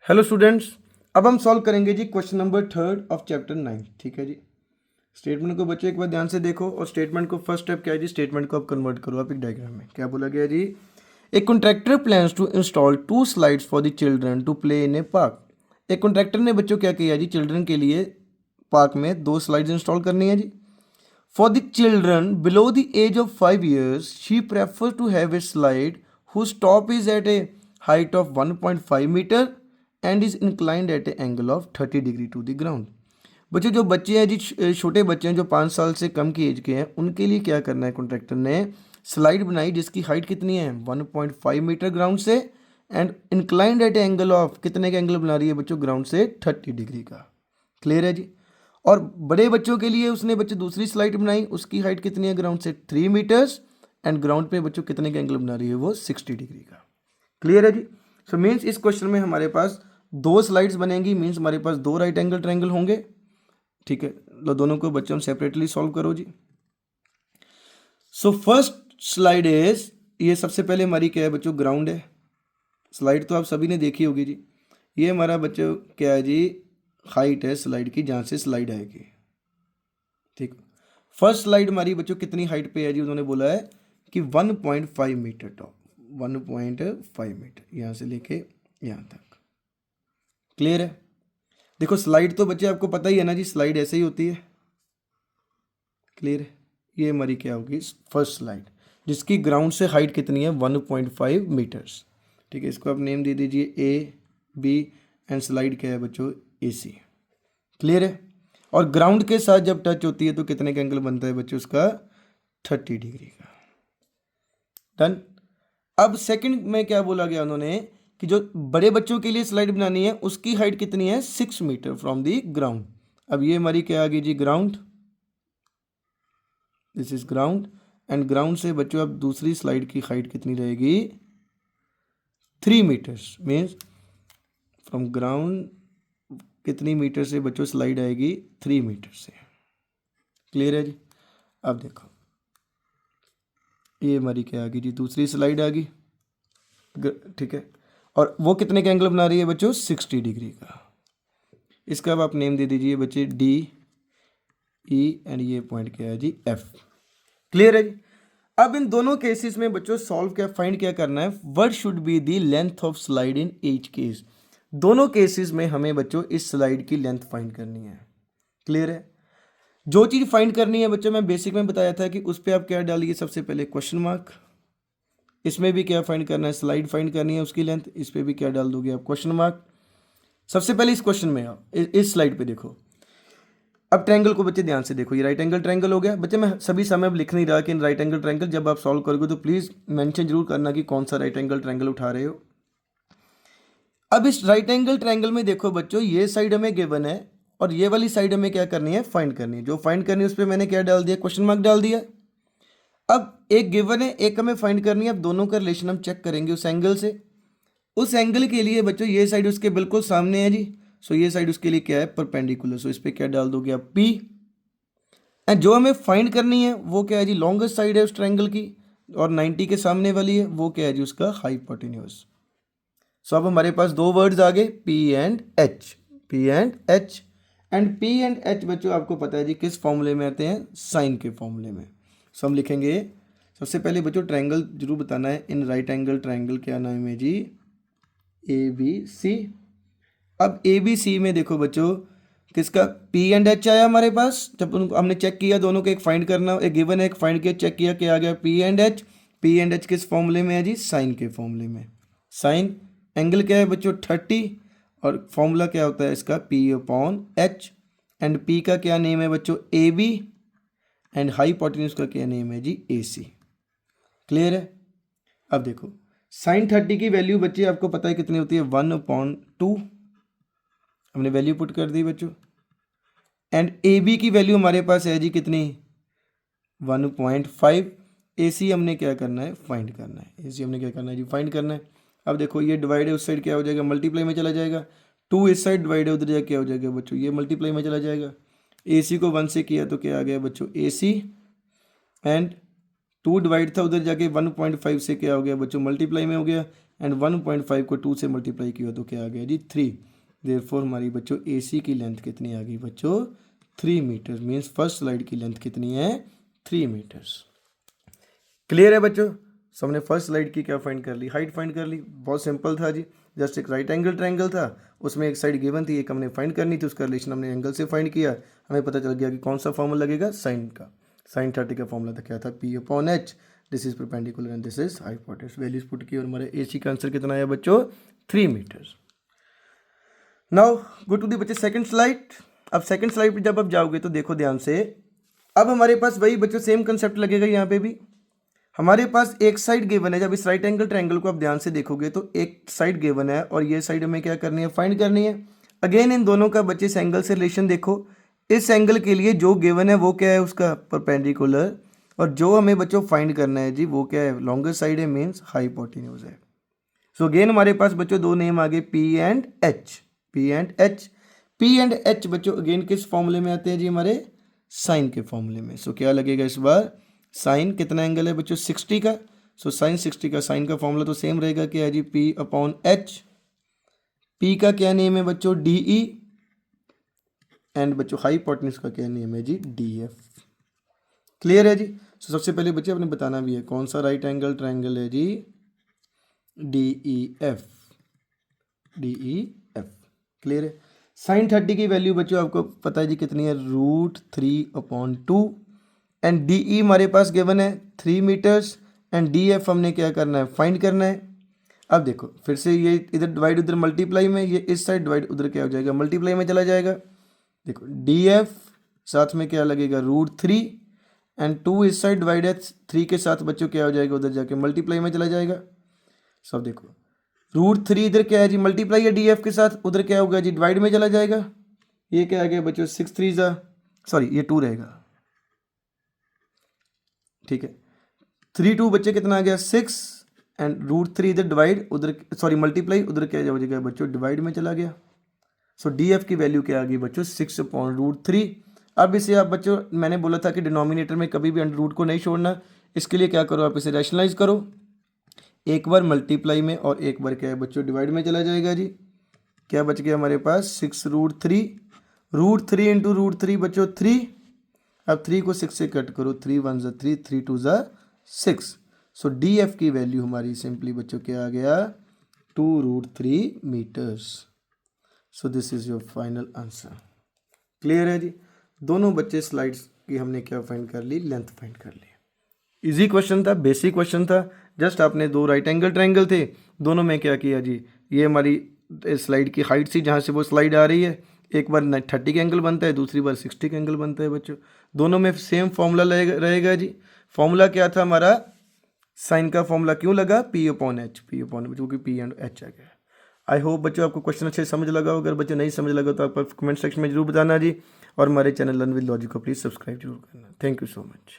Hello students, अब हम solve करेंगे जी क्वेश्चन नंबर 3 ऑफ चैप्टर 9। ठीक है जी। स्टेटमेंट को बच्चों एक बार ध्यान से देखो और स्टेटमेंट को फर्स्ट स्टेप क्या है जी, स्टेटमेंट को आप कन्वर्ट करो आप एक डायग्राम में। क्या बोला गया जी, a contractor plans to install 2 slides for the children to play in a park. एक कॉन्ट्रैक्टर ने बच्चों क्या किया जी, चिल्ड्रन के लिए पार्क में 2 स्लाइड्स इंस्टॉल करनी है जी। For the children below the age of 5 years she prefer to have a slide whose top is at a height of 1.5 meter and is inclined at an angle of 30 degree to the ground। बच्चों जो बच्चे हैं जी, छोटे बच्चे हैं जो 5 साल से कम की एज के हैं, उनके लिए क्या करना है, कॉन्ट्रैक्टर ने स्लाइड बनाई जिसकी हाइट कितनी है 1.5 मीटर ग्राउंड से and inclined at angle of, कितने का एंगल बना रही है बच्चों, ग्राउंड से 30 डिग्री का। क्लियर है जी। और बड़े बच्चों के लिए उसने बच्चों दूसरी स्लाइड बनाई, उसकी हाइट कितनी है ग्राउंड से 3 मीटर्स एंड ग्राउंड पे बच्चों कितने का एंगल बना रही है वो 60 डिग्री का। क्लियर है जी। सो मीन्स इस क्वेश्चन में हमारे पास 2 स्लाइड्स बनेंगी, मीन्स हमारे पास 2 राइट एंगल ट्रायंगल होंगे। ठीक है, लो दोनों को बच्चों सेपरेटली सॉल्व करो जी। सो फर्स्ट स्लाइड इज, ये सबसे पहले हमारी क्या है बच्चों, ग्राउंड है। स्लाइड तो आप सभी ने देखी होगी जी। ये हमारा बच्चों क्या है जी, हाइट है स्लाइड की जहाँ से स्लाइड आएगी। ठीक, फर्स्ट स्लाइड हमारी बच्चों कितनी हाइट पे है जी, उन्होंने बोला है कि 1.5 मीटर टॉप, 1.5 मीटर यहाँ से लेके यहाँ तक। क्लियर है। देखो स्लाइड तो बच्चे आपको पता ही है ना जी, स्लाइड ऐसे ही होती है। क्लियर है। ये हमारी क्या होगी फर्स्ट स्लाइड, जिसकी ग्राउंड से हाइट कितनी है 1.5 मीटर्स। ठीक है, इसको आप नेम दे दीजिए ए बी एंड स्लाइड क्या है बच्चों ए सी। क्लियर है। और ग्राउंड के साथ जब टच होती है तो कितने का एंगल बनता है बच्चों उसका 30 डिग्री का। डन। अब सेकंड में क्या बोला गया उन्होंने कि जो बड़े बच्चों के लिए स्लाइड बनानी है उसकी हाइट कितनी है 6 मीटर फ्रॉम दी ग्राउंड। अब ये हमारी क्या आ गई जी ground, this is ground and ground से बच्चों अब दूसरी स्लाइड की हाइट कितनी रहेगी 3 मीटर्स, मीन्स फ्रॉम ग्राउंड कितनी मीटर से बच्चों स्लाइड आएगी 3 मीटर से। क्लियर है जी। अब देखो ये हमारी क्या आ गई जी, दूसरी स्लाइड आ गई। ठीक है, और वो कितने का एंगल बना रही है बच्चों 60 डिग्री का। इसका अब आप नेम दे दीजिए बच्चे डी ई एंड ये पॉइंट क्या है जी एफ। क्लियर है जी। अब इन दोनों केसेस में बच्चों सॉल्व क्या फाइंड क्या करना है, what should be the length of slide in each case. दोनों केसेस में हमें बच्चों इस स्लाइड की लेंथ फाइंड करनी है। क्लियर है। जो चीज़ फाइंड करनी है बच्चों मैं बेसिक में बताया था कि उस पर आप क्या डालिए, सबसे पहले क्वेश्चन मार्क। इसमें भी क्या फाइंड करना है, स्लाइड फाइंड करनी है उसकी लेंथ, इस पर भी क्या डाल दोगे आप क्वेश्चन मार्क। सबसे पहले इस क्वेश्चन में आओ, इस स्लाइड पे देखो। अब ट्रायंगल को बच्चे ध्यान से देखो, ये राइट एंगल ट्रायंगल हो गया। बच्चे मैं सभी समय अब लिख नहीं रहा कि राइट एंगल ट्रायंगल, जब आप सॉल्व करोगे तो प्लीज़ मेंशन जरूर करना कि कौन सा राइट एंगल ट्रायंगल उठा रहे हो। अब इस राइट एंगल ट्रायंगल में देखो बच्चों, ये साइड हमें गिवन है और ये वाली साइड हमें क्या करनी है फाइंड करनी है। जो फाइंड करनी है उस पर मैंने क्या डाल दिया, क्वेश्चन मार्क डाल दिया। अब एक गिवन है, एक हमें फाइंड करनी है। अब दोनों का रिलेशन हम चेक करेंगे उस एंगल से। उस एंगल के लिए बच्चों ये साइड उसके बिल्कुल सामने है जी, सो ये साइड उसके लिए क्या है परपेंडिकुलर, सो इस पर क्या डाल दोगे आप पी। एंड जो हमें फाइंड करनी है वो क्या है जी, लॉन्गेस्ट साइड है उस ट्रायंगल की और 90 के सामने वाली है, वो क्या है जी उसका हाइपोटेन्यूज। सो अब हमारे पास 2 वर्ड्स आ गए P and H, P and H. And P and H बच्चों आपको पता है जी किस फॉर्मूले में आते हैं, साइन के फॉर्मूले में। सो हम लिखेंगे सबसे पहले बच्चों ट्रायंगल जरूर बताना है, इन राइट एंगल ट्रायंगल क्या नाम है जी ए बी सी। अब ए बी सी में देखो बच्चों किसका पी एंड एच आया हमारे पास, जब उनको हमने चेक किया दोनों को, एक फाइंड करना, एक गिवन है एक फाइंड किया, चेक किया क्या आ गया P and H. P and H किस फॉर्मूले में है जी, साइन के फॉर्मूले में। साइन एंगल क्या है बच्चों 30 और फॉर्मूला क्या होता है इसका P upon H. And P का क्या नेम है बच्चों ए बी एंड हाइपोटेन्यूज का क्या नेम है जी ए सी। क्लियर है। अब देखो साइन 30 की वैल्यू बच्चे आपको पता है कितनी होती है 1/2, हमने वैल्यू पुट कर दी बच्चों। एंड ए बी की वैल्यू हमारे पास है जी कितनी 1.5। ए सी हमने क्या करना है फाइंड करना है, ए सी हमने क्या करना है जी फाइंड करना है। अब देखो ये डिवाइड है उस साइड क्या हो जाएगा मल्टीप्लाई में चला जाएगा, 2 इस साइड डिवाइड है उधर जाके क्या हो जाएगा बच्चों ये मल्टीप्लाई में चला जाएगा। ए सी को 1 से किया तो क्या आ गया बच्चों ए सी एंड 2 डिवाइड था उधर जाके 1.5 से क्या हो गया बच्चों मल्टीप्लाई में हो गया। एंड 1.5 को 2 से मल्टीप्लाई किया तो क्या आ गया जी 3। देयरफॉर हमारी बच्चों AC की लेंथ कितनी आ गई बच्चों 3 मीटर। मीन्स फर्स्ट स्लाइड की लेंथ कितनी है 3 मीटर्स। क्लियर है बच्चों। सो हमने फर्स्ट स्लाइड की क्या फाइंड कर ली, हाइट फाइंड कर ली। बहुत सिंपल था जी, जस्ट एक राइट एंगल ट्रायंगल था, उसमें एक साइड गिवन थी, एक हमने फाइंड करनी थी, उसका रिलेशन हमने एंगल से फाइंड किया। हमें पता चल गया कि कौन सा फॉर्मूला लगेगा साइन का। साइन 30 का फॉर्मूला था क्या था P/H। This is perpendicular and this is hypotenuse. Values put की और हमारे AC का आंसर कितना आया बच्चों 3 meter. Now go to the बच्चे सेकंड स्लाइड। अब सेकंड स्लाइड पे जब आप जाओगे तो देखो ध्यान से, अब हमारे पास वही बच्चों सेम कंसेप्ट लगेगा। यहाँ पे भी हमारे पास एक साइड गिवन है। जब इस राइट एंगल ट्रायंगल को आप ध्यान से देखोगे तो एक साइड गिवन है और ये साइड हमें क्या करनी है फाइंड करनी है। अगेन इन दोनों का बच्चे इस एंगल से रिलेशन देखो। इस एंगल के लिए जो गिवन है वो क्या है उसका परपेंडिकुलर, और जो हमें बच्चों फाइंड करना है जी वो क्या है लॉन्गर साइड है, मीन्स हाइपोटेन्यूज है। सो अगेन हमारे पास बच्चों दो नेम आ गए P&H। P&H बच्चों अगेन किस फॉर्मूले में आते हैं जी हमारे साइन के फॉर्मूले में। सो क्या लगेगा इस बार साइन कितना एंगल है बच्चों 60 का। सो साइन 60 का साइन का फॉर्मूला तो सेम रहेगा क्या है जी P/H। P का क्या नेम है बच्चों DE एंड बच्चों हाइपोटेन्यूज का क्या नेम है जी DF। क्लियर है जी। सो सबसे पहले बच्चे आपने बताना भी है कौन सा राइट एंगल ट्रायंगल है जी DEF। क्लियर है। साइन 30 की वैल्यू बच्चों आपको पता है जी कितनी है √3/2 एंड DE हमारे पास गिवन है 3 मीटर्स एंड DF हमने क्या करना है फाइंड करना है। अब देखो फिर से ये इधर डिवाइड उधर मल्टीप्लाई में, ये इस साइड डिवाइड उधर क्या हो जाएगा मल्टीप्लाई में चला जाएगा। देखो DF साथ में क्या लगेगा √3 एंड 2 इस साइड डिवाइड है 3 के साथ बच्चों क्या हो जाएगा उधर जाके मल्टीप्लाई में चला जाएगा। सब देखो √3 इधर क्या है जी मल्टीप्लाई है DF के साथ, उधर क्या होगा जी डिवाइड में चला जाएगा। ये क्या आ गया बच्चों 6 3 सॉरी ये 2 रहेगा, ठीक है। 3 2 बच्चे कितना आ गया 6 एंड √3 इधर डिवाइड उधर सॉरी मल्टीप्लाई उधर क्या हो जाएगा बच्चों डिवाइड में चला गया। सो DF की वैल्यू क्या आ गई बच्चों 6/√3। अब इसे आप बच्चों मैंने बोला था कि डिनोमिनेटर में कभी भी अंडर रूट को नहीं छोड़ना। इसके लिए क्या करो आप इसे रैशनलाइज करो, एक बार मल्टीप्लाई में और एक बार क्या है बच्चों डिवाइड में चला जाएगा जी। क्या बच गया हमारे पास 6√3 √3 इंटू √3 बच्चों 3। अब 3 को 6 से कट करो 3 1 3 3 2 6। सो DF की वैल्यू हमारी सिंपली बच्चों क्या आ गया 2√3 metres. So this is your final answer. Clear है जी। दोनों बच्चे स्लाइड्स की हमने क्या फाइंड कर ली लेंथ फाइंड कर ली। इजी क्वेश्चन था, बेसिक क्वेश्चन था। जस्ट आपने दो राइट एंगल ट्रायंगल थे, दोनों में क्या किया जी ये हमारी स्लाइड की हाइट थी जहाँ से वो स्लाइड आ रही है, एक बार 30 का एंगल बनता है दूसरी बार 60 का एंगल बनता है बच्चों। दोनों में सेम फॉर्मूला रहेगा जी। फॉर्मूला क्या था हमारा साइन का फॉर्मूला क्यों लगा P/H क्योंकि P&H आ गया। आई होप बच्चों आपको क्वेश्चन अच्छे समझ लगा हो। अगर बच्चों नहीं समझ लगा तो आप कमेंट सेक्शन में जरूर बताना जी, और हमारे चैनल लर्न विद लॉजिक को प्लीज़ सब्सक्राइब जरूर करना। Thank you so much.